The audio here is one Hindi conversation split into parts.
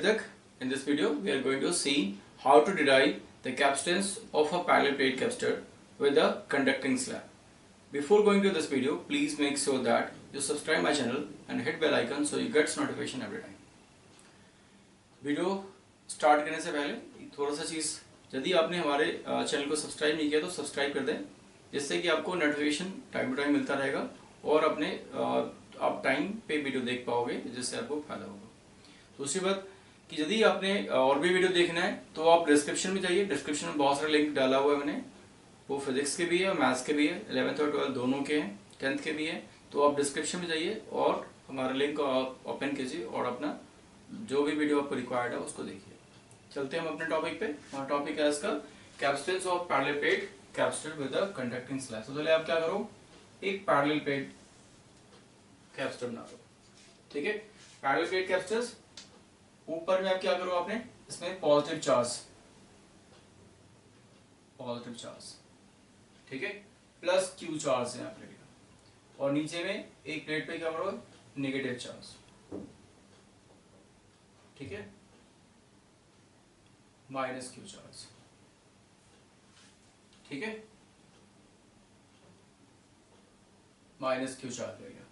In this video, we are going to see how to derive the capacitance of a parallel plate capacitor with a conducting slab. Before going to this video, please make sure that you subscribe my channel and hit bell icon so you get notification every time. Video start करने से पहले थोड़ा सा चीज़, यदि आपने हमारे चैनल को सब्सक्राइब नहीं किया तो सब्सक्राइब कर दें, जिससे कि आपको नोटिफिकेशन टाइम टू टाइम मिलता रहेगा और अपने आप टाइम पे वीडियो देख पाओगे, जिससे आपको फायदा होगा। दूसरी बात कि यदि आपने और भी वीडियो देखना है तो आप डिस्क्रिप्शन में जाइए। डिस्क्रिप्शन में बहुत सारे लिंक डाला हुआ है मैंने, वो फिजिक्स के भी है, मैथ्स के भी है, 11th और 12th दोनों के हैं, 10th के भी हैं। तो आप डिस्क्रिप्शन में जाइए और हमारा लिंक ओपन कीजिए और अपना जो भी वीडियो आपको रिक्वायर्ड है उसको देखिए। चलते हैं हम अपने टॉपिक पे। हमारा टॉपिक है इसका capacitance of parallel plate capacitor with a conducting slab. तो पहले आप क्या करो, एक पैरेलल प्लेट कैपेसिटर बना लो। ठीक है, पैरेलल प्लेट कैपेसिटर्स ऊपर में आप क्या करो, आपने इसमें पॉजिटिव चार्ज, ठीक है, प्लस क्यू चार्ज है प्लेट का, और नीचे में एक प्लेट पे क्या करो, नेगेटिव चार्ज, ठीक है, माइनस क्यू चार्ज, ठीक है, माइनस क्यू चार्ज रहेगा,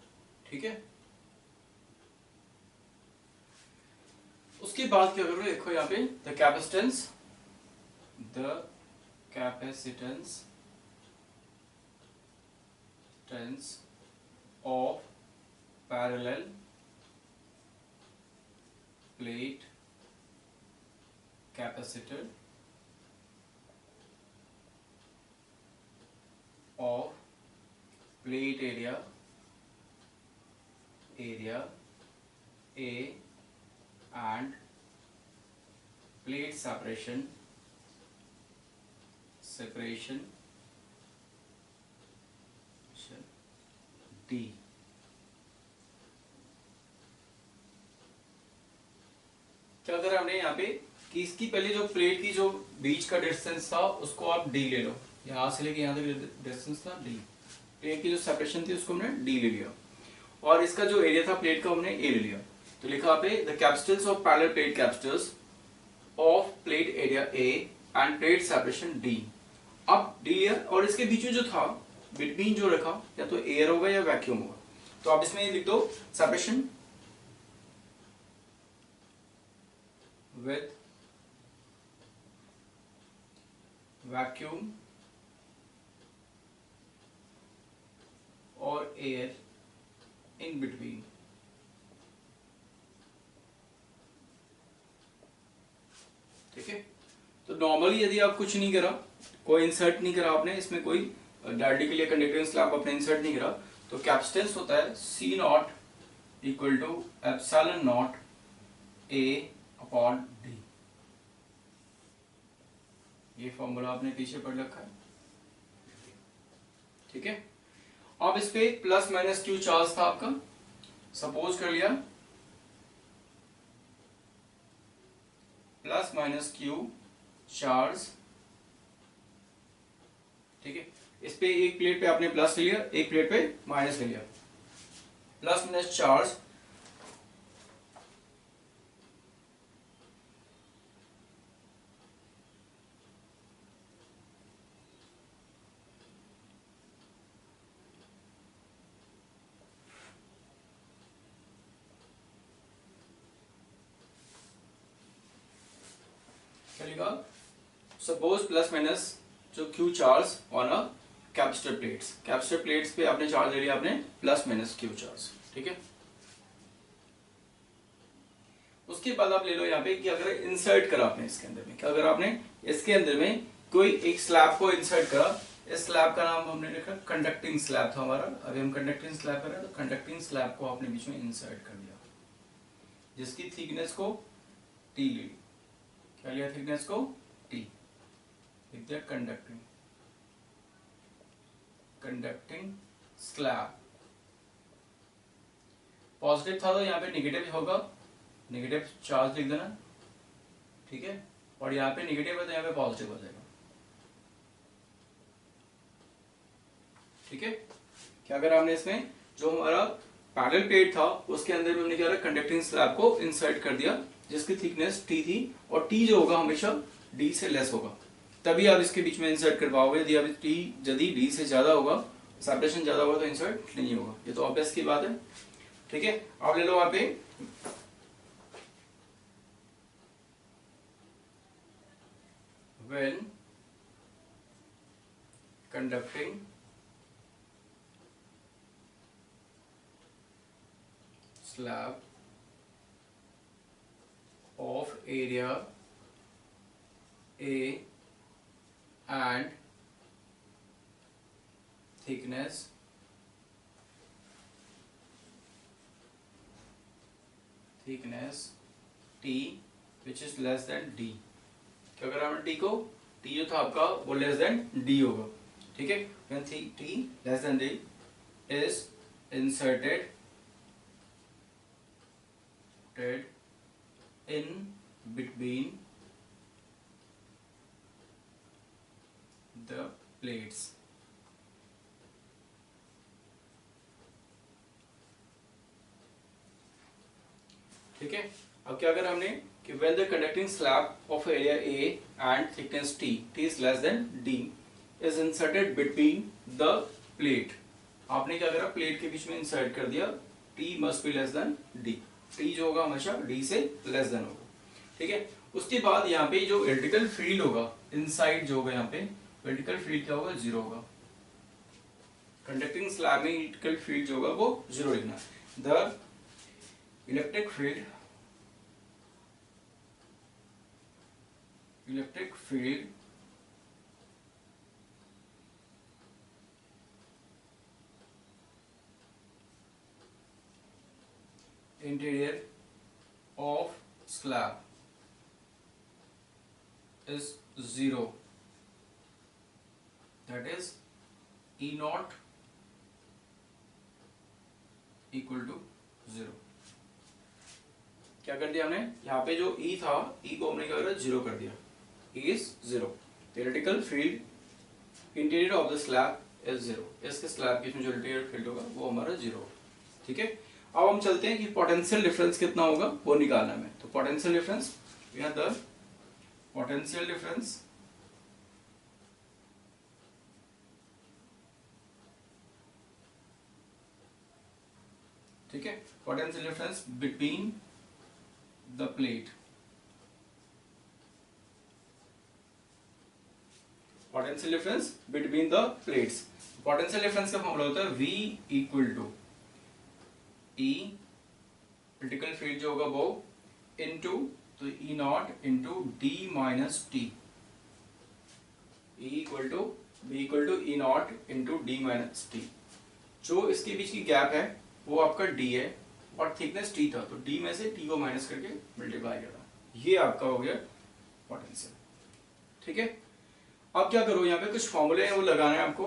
ठीक है। उसके बाद क्या करो, देखो यहाँ पे the capacitance of parallel plate capacitor of plate area A and plate separation D। क्या करा हमने यहाँ पे कि इसकी पहले जो प्लेट की जो बीच का डिस्टेंस था उसको आप D ले लो, यहाँ से लेके यहाँ तक डिस्टेंस था D। प्लेट की जो सेपरेशन थी उसको हमने D ले लिया, और इसका जो एरिया था प्लेट का हमने A ले लिया। तो लिखा पे the capacitance of parallel plate capacitors of plate area A end plate separation D। अब D लिया और इसके बीच में जो था बिटवीन जो रखा, या तो एयर होगा या वैक्यूम होगा। तो आप इसमें लिख दो सेपरेशन विथ वैक्यूम और एयर इन बिटवीन। ठीक है, तो नॉर्मली यदि आप कुछ नहीं करा, कोई इंसर्ट नहीं करा आपने इसमें, कोई डायरेक्टली के लिए कंडक्टिंग स्लैब आपने इंसर्ट नहीं करा, तो कैपेसिटेंस होता है C not equal to epsilon not A upon D। ये फॉर्मूला आपने पीछे पढ़ रखा है, ठीक है। अब इस पे प्लस माइनस क्यू चार्ज था आपका, सपोज कर लिया प्लस माइनस क्यू चार्ज, ठीक है। इस पे एक प्लेट पे आपने प्लस ले लिया, एक प्लेट पे माइनस ले लिया, प्लस माइनस चार्ज चलेगा। सपोज प्लस माइनस जो Q charge on a capacitor plates पे आपने चार्ज ले लिया, आपने प्लस माइनस क्यू चार्ज, ठीक है। उसके बाद आप ले लो यहाँ पे कि अगर इंसर्ट करा आपने इसके अंदर में, क्या अगर आपने इसके अंदर में कोई एक स्लैब को इंसर्ट करा, इस स्लैब का नाम हमने लिखा कंडक्टिंग स्लैब था हमारा। अभी हम कंडक्टिंग स्लैब कर रहे हैं, तो कंडक्टिंग स्लैब को आपने बीच में इंसर्ट कर दिया, जिसकी थिकनेस को T ले ली। क्या लिया थिकनेस को T, लिख दिया कंडक्टिंग स्लैब। पॉजिटिव था तो यहाँ पे नेगेटिव होगा, नेगेटिव चार्ज लिख देना, ठीक है, और यहाँ पे नेगेटिव है तो यहाँ पे पॉजिटिव हो जाएगा, ठीक है। क्या करा हमने इसमें, जो हमारा पैरेलल प्लेट था उसके अंदर में हमने क्या कंडक्टिंग स्लैब को इंसर्ट कर दिया, जिसकी थिकनेस टी थी, और टी जो होगा हमेशा डी से लेस होगा, तभी आप इसके बीच में इंसर्ट कर पाओगे। यदि डी से ज्यादा होगा, सेपरेशन ज्यादा होगा, तो इंसर्ट नहीं होगा। ये तो ऑब्वियस की बात है, ठीक है। अब ले लो वहां पे when conducting slab of area A and thickness T which is less than D। क्या करा हमने T को, T जो था आपका वो लेस देन D होगा, ठीक है। when T less than D is inserted in between the plates, ठीक है। अब क्या करा हमने कि when the conducting slab of area A and thickness T is less than D is inserted between the plate, आपने क्या करा, प्लेट के बीच में इंसर्ट कर दिया, T must be less than D, T जो होगा हमेशा D से लेस देन होगा, ठीक है। उसके बाद यहाँ पे जो इलेक्ट्रिकल फील्ड होगा इनसाइड जो होगा, यहाँ पे इलेक्ट्रिकल फील्ड क्या होगा, जीरो होगा। कंडक्टिंग स्लैब में इलेक्ट्रिकल फील्ड जो होगा वो जीरो लिखना। The electric field interior of slab is zero, that is E naught equal to zero। क्या कर दिया हमने, यहाँ पे जो E था, E को हमने क्या करा, जीरो कर दिया, E is zero। theoretical field interior of the slab is zero, इसके स्लैब के जो इंटीरियर फील्ड होगा वो हमारा जीरो, ठीक है। अब हम चलते हैं कि पोटेंशियल डिफरेंस कितना होगा वो निकालना है। तो पोटेंशियल डिफरेंस, यहाँ द पोटेंशियल डिफरेंस ठीक है, potential difference between the plate, potential difference between the plates. पोटेंशियल डिफरेंस का फॉर्मूला होता है V equal to E critical field जो होगा वो इनटू, तो E not into D minus T, E equal to E not into D minus T. जो इसके बीच की गैप है वो आपका D है, और थिकनेस T था, तो D में से T को माइनस करके मल्टीप्लाई करना, ये आपका हो गया पोटेंशियल, ठीक है। अब क्या करो, यहाँ पे कुछ फॉर्मूले हैं वो लगाना है आपको,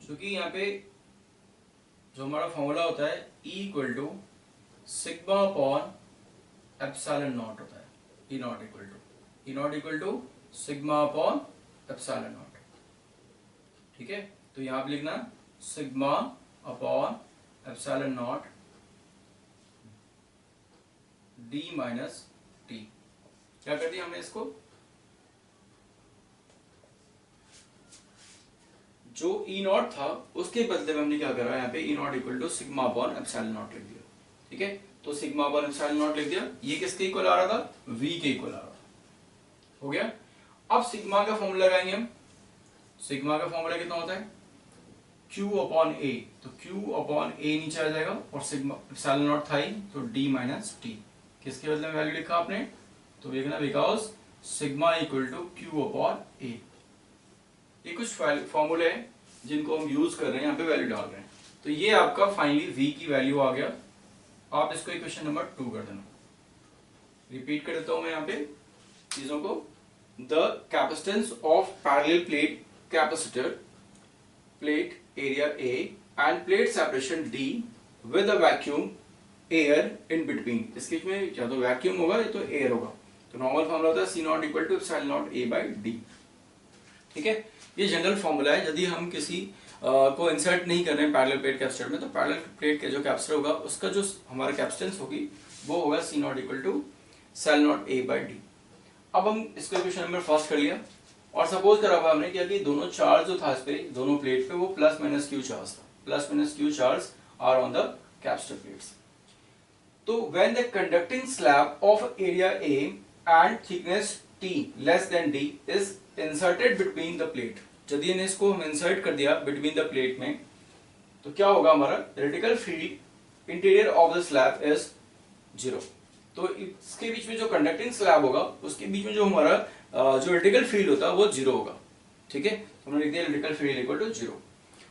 क्योंकि यहाँ पे जो हमारा फॉर्मूला होता है E equal to sigma upon epsilon not होता है, E not equal to sigma upon epsilon not, ठीक है। तो यहाँ पे लिखना sigma upon epsilon not D minus T. क्या कर दिया हमने इसको, जो E नॉट था उसके बदले में हमने क्या करा, यहाँ पे E not equal to sigma upon epsilon not लिख दिया, ठीक है। तो सिग्मा अपॉन एप्सिलॉन नॉट लिख दिया, ये किसके इक्वल आ रहा था, V के इक्वल आ रहा था, हो गया। अब सिग्मा का फॉर्मूला लगाएंगे हम, सिग्मा का फॉर्मूला कितना होता है, Q अपॉन A, तो Q अपॉन A नीचे आ जाएगा, और सिग्मा एप्सिलॉन नॉट था ही, तो D माइनस टी, किसके बदले में वैल्यू लिखा आपने, तो देखना because sigma equal to Q upon A। ये कुछ फॉर्मूले हैं जिनको हम यूज कर रहे हैं, यहाँ पे वैल्यू डाल रहे हैं, तो ये आपका फाइनली V की वैल्यू आ गया। आप इसको इक्वेशन नंबर 2 कर देना। रिपीट कर देता हूं मैं यहाँ पे चीजों को। The capacitance of parallel plate capacitor, plate area A end plate separation D with a vacuum air in between. इसके बीच में या तो वैक्यूम होगा या तो एयर होगा, तो नॉर्मल फॉर्मूला होता है C not equal to epsilon not A by D, ठीक है। ये जनरल फॉर्मूला है। यदि हम किसी को इंसर्ट नहीं कर रहे हैं पैरेलल प्लेट कैपेसिटर में, तो पैरेलल प्लेट के जो कैपेसिटर होगा उसका जो हमारा कैपेसिटेंस होगी वो होगा C not equal to cell naught A by D. अब हम इसको इक्वेशन नंबर फर्स्ट कर लिया और सपोज करा हुआ हमने क्या कि दोनों चार्ज जो था इस पे दोनों प्लेट पे वो प्लस माइनस क्यू चार्ज था, plus minus Q charge are on the capacitor plates. तो when the conducting slab of area A and thickness T less than D is inserted between the plate, यदि इसको हम इंसर्ट कर दिया बिटवीन द प्लेट में तो क्या होगा, हमारा radical field interior of the slab is 0। तो इसके बीच में जो कंडक्टिंग स्लैब होगा उसके बीच में जो हमारा जो इलेक्ट्रिकल फील्ड होता है वो 0 होगा। ठीक है, हमने लिख दिया इलेक्ट्रिकल फील्ड इक्वल टू 0।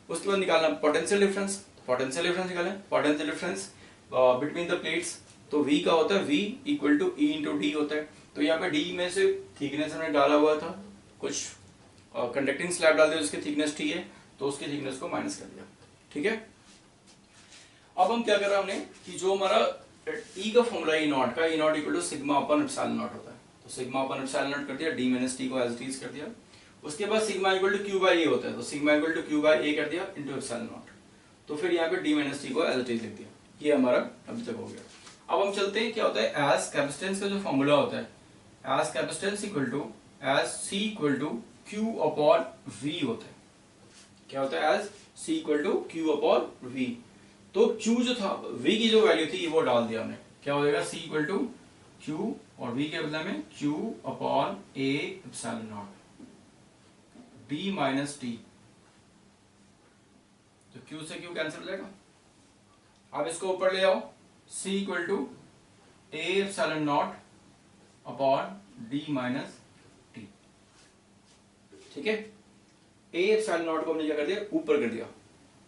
उसके बाद निकालना पोटेंशियल डिफरेंस, पोटेंशियल डिफरेंस निकालें, potential difference between the plates. तो V का होता है V equal to E into D होता है। तो यहाँ पे D में से थिकनेस हमने डाला हुआ था, कुछ कंडक्टिंग स्लैब डाल दिया, उसकी थिकनेस T है तो उसकी थिकनेस को माइनस कर दिया। ठीक है, अब हम क्या कर रहे हैं हमने कि जो हमारा E का फॉर्मूला E नॉट का, E not equal to sigma upon epsilon not होता है, तो सिग्मा अपन एप्सिलॉन नॉट कर दिया, D माइनस T को एज इट इज कर दिया। उसके बाद sigma equal to Q by A होता है, तो sigma equal to Q by A कर दिया इंटू एप्सिलॉन नॉट। तो फिर यहाँ पे D माइनस T को एज इट इज लिख दिया। ये हमारा अभी तक हो गया। अब हम चलते हैं क्या होता है एज कैपेसिटेंस का जो फॉर्मूला होता है, as capacitance equal to as C equal to Q upon V होता है। क्या होता है as C equal to Q upon V। तो Q जो था V की जो वैल्यू थी वो डाल दिया हमने, क्या हो जाएगा C इक्वल टू Q और V के बदले में Q upon A epsilon not D minus T। तो Q से Q कैंसिल हो जाएगा। अब इसको ऊपर ले आओ, C equal to A epsilon not upon D minus T। ठीक है, A एप्सिलॉन नॉट को हमने क्या कर दिया, ऊपर कर दिया,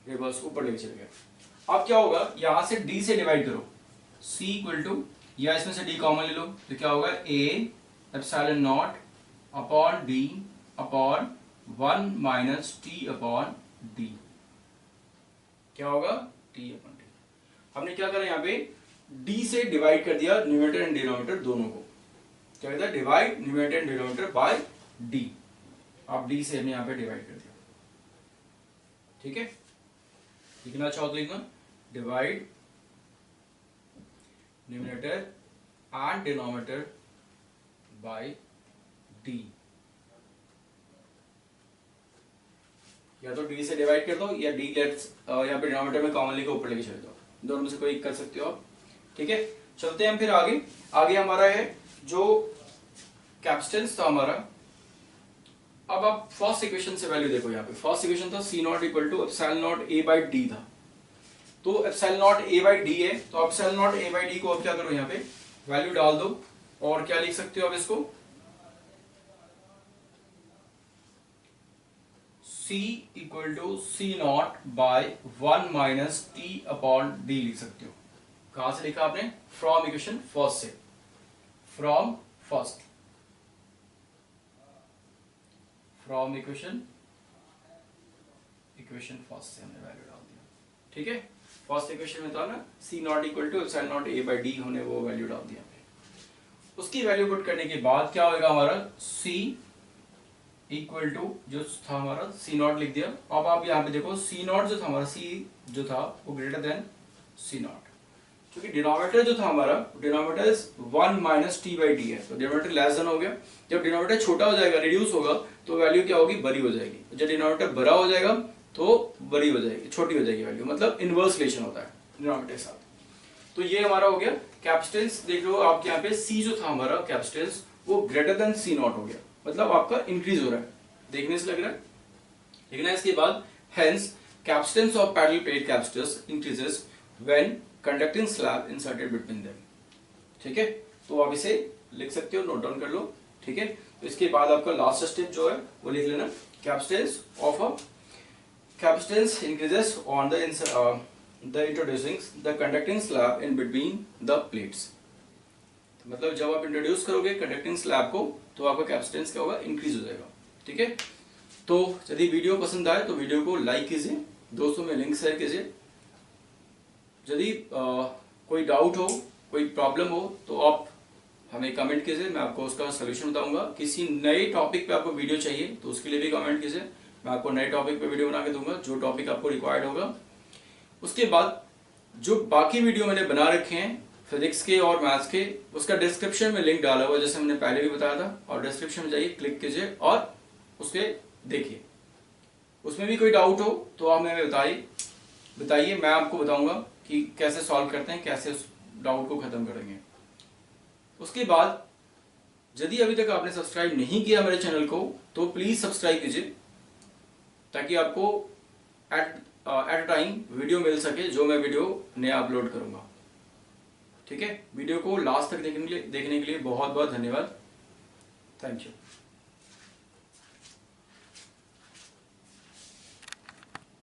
रिवर्स ऊपर लेके चले गए। अब क्या होगा, यहां से D से डिवाइड करो, C इक्वल टू, या इसमें से D कॉमन ले लो, तो क्या होगा A epsilon not upon D upon 1 minus T upon D। क्या होगा T अपॉन D। हमने क्या करा, यहाँ पे D से डिवाइड कर दिया न्यूमरेटर एंड डिनोमिनेटर दोनों को, क्या कहता है divide numerator and denominator by D। अब D से हमने यहाँ पे डिवाइड कर दिया। ठीक है, लिखना चाहो तो लिखना divide numerator and denominator by D। या तो D से डिवाइड कर दो या D लेट्स यहाँ पे डिनोमिनेटर में कॉमन लेके ऊपर लेके चले जाओ, दोनों में से कोई कर सकते हो आप। ठीक है, चलते हैं हम फिर आगे। आगे हमारा है जो कैपेसिटेंस था हमारा। अब आप फर्स्ट इक्वेशन से वैल्यू देखो, यहाँ पे फर्स्ट इक्वेशन था C not equal to epsilon not A by D था। तो epsilon not A by D है, तो epsilon not A by D को अब क्या करो, यहाँ पे वैल्यू डाल दो और क्या लिख सकते हो अब इसको, C equal to C not by 1 minus T upon D लिख सकते हो। कहां से लिखा आपने, फ्रॉम इक्वेशन फर्स्ट से, from first, from equation first से हमने वैल्यू डाल दिया। ठीक है, फर्स्ट इक्वेशन में था ना C not equal to epsilon not A by D, हमने वो वैल्यू डाल दिया। उसकी वैल्यू पुट करने के बाद क्या होगा हमारा, C इक्वल टू जो था हमारा C नॉट लिख दिया। अब आप यहाँ पे देखो C नॉट जो था हमारा, C जो था वो ग्रेटर देन C नॉट, क्योंकि डिनोमिनेटर जो था हमारा denominator is 1 minus T by D है, तो डिनोमिनेटर लेस देन हो गया। जब डिनोमिनेटर छोटा हो जाएगा, रिड्यूस होगा, तो वैल्यू क्या होगी, बड़ी हो जाएगी। जब डिनोमिनेटर बड़ा हो जाएगा तो बड़ी हो जाएगी, छोटी हो जाएगी वैल्यू, मतलब इनवर्स रिलेशन होता है डिनोमिनेटर के साथ। तो ये हमारा हो गया कैपेसिटेंस। देख लो आपके यहाँ पे C जो था हमारा कैपेसिटेंस वो ग्रेटर देन C नॉट हो गया, मतलब आपका इंक्रीज हो रहा है, देखने से लग रहा है। लिखना है इसके बाद, hence capacitance of parallel plate capacitors increases when conducting slab inserted between them. ठीक है, तो आप इसे लिख सकते हो, नोट डाउन कर लो। ठीक है, तो इसके बाद आपका लास्ट स्टेप जो है वो लिख लेना, capacitance of a capacitance increases on the introducing the conducting slab in between the plates. मतलब जब आप इंट्रोड्यूस करोगे कंडक्टिंग स्लैब को तो आपका कैपेसिटेंस क्या होगा, इंक्रीज हो जाएगा। ठीक है, तो यदि वीडियो पसंद आए तो वीडियो को लाइक कीजिए, दोस्तों में लिंक शेयर कीजिए। यदि कोई डाउट हो, कोई प्रॉब्लम हो तो आप हमें कमेंट कीजिए, मैं आपको उसका सोल्यूशन बताऊंगा। किसी नए टॉपिक पे आपको वीडियो चाहिए तो उसके लिए भी कमेंट कीजिए, मैं आपको नए टॉपिक पे वीडियो बना के दूंगा, जो टॉपिक आपको रिक्वायर्ड होगा। उसके बाद जो बाकी वीडियो मैंने बना रखे हैं फिजिक्स के और मैथ्स के, उसका डिस्क्रिप्शन में लिंक डाला हुआ, जैसे मैंने पहले भी बताया था, और डिस्क्रिप्शन में जाइए, क्लिक कीजिए और उसके देखिए। उसमें भी कोई डाउट हो तो आप हमें बताइए, मैं आपको बताऊंगा कि कैसे सॉल्व करते हैं, कैसे उस डाउट को खत्म करेंगे। उसके बाद यदि अभी तक आपने सब्सक्राइब नहीं किया मेरे चैनल को तो प्लीज सब्सक्राइब कीजिए, ताकि आपको एट अ टाइम वीडियो मिल सके जो मैं वीडियो नया अपलोड करूंगा। ठीक है, वीडियो को लास्ट तक देखने के लिए बहुत बहुत धन्यवाद। Thank you.